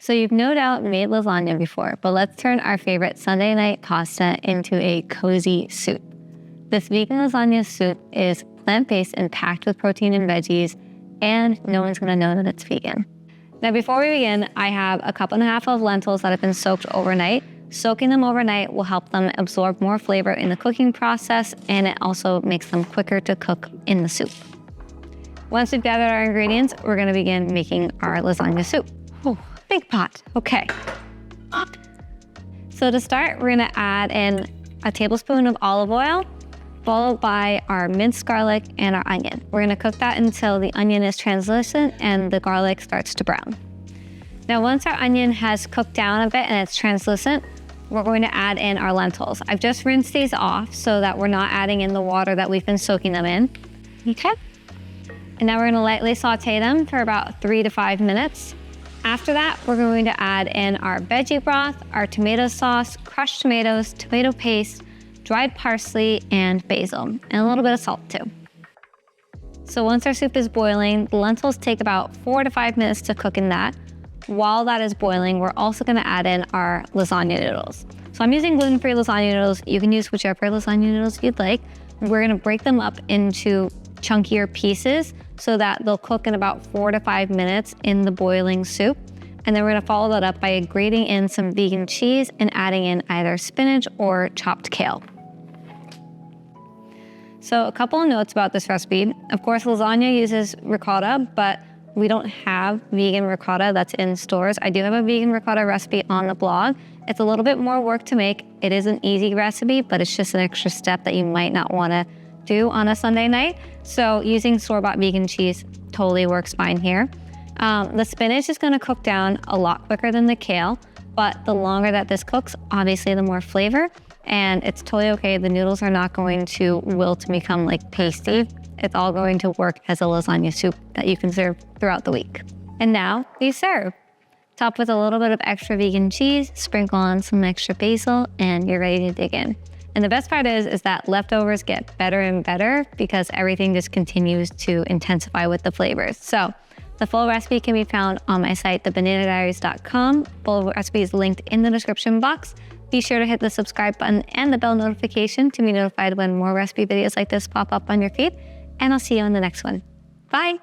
So you've no doubt made lasagna before, but let's turn our favorite Sunday night pasta into a cozy soup. This vegan lasagna soup is plant-based and packed with protein and veggies, and no one's gonna know that it's vegan. Now before we begin, I have a cup and a half of lentils that have been soaked overnight. Soaking them overnight will help them absorb more flavor in the cooking process, and it also makes them quicker to cook in the soup. Once we've gathered our ingredients, we're gonna begin making our lasagna soup. Oh, big pot, okay. So to start, we're gonna add in a tablespoon of olive oil, followed by our minced garlic and our onion. We're gonna cook that until the onion is translucent and the garlic starts to brown. Now, once our onion has cooked down a bit and it's translucent, we're going to add in our lentils. I've just rinsed these off so that we're not adding in the water that we've been soaking them in. Okay. And now we're gonna lightly saute them for about 3 to 5 minutes. After that, we're going to add in our veggie broth, our tomato sauce, crushed tomatoes, tomato paste, dried parsley, and basil, and a little bit of salt too. So once our soup is boiling, the lentils take about 4 to 5 minutes to cook in that. While that is boiling, we're also gonna add in our lasagna noodles. So I'm using gluten-free lasagna noodles. You can use whichever lasagna noodles you'd like. We're gonna break them up into chunkier pieces so that they'll cook in about 4 to 5 minutes in the boiling soup. And then we're gonna follow that up by grating in some vegan cheese and adding in either spinach or chopped kale. So a couple of notes about this recipe. Of course, lasagna uses ricotta, but we don't have vegan ricotta that's in stores. I do have a vegan ricotta recipe on the blog. It's a little bit more work to make. It is an easy recipe, but it's just an extra step that you might not wanna do on a Sunday night. So using store-bought vegan cheese totally works fine here. The spinach is gonna cook down a lot quicker than the kale, but the longer that this cooks, obviously the more flavor, and it's totally okay. The noodles are not going to wilt and become like pasty. It's all going to work as a lasagna soup that you can serve throughout the week. And now we serve. Top with a little bit of extra vegan cheese, sprinkle on some extra basil, and you're ready to dig in. And the best part is that leftovers get better and better because everything just continues to intensify with the flavors. So the full recipe can be found on my site, thebananadiaries.com. Full recipe is linked in the description box. Be sure to hit the subscribe button and the bell notification to be notified when more recipe videos like this pop up on your feed. And I'll see you on the next one. Bye.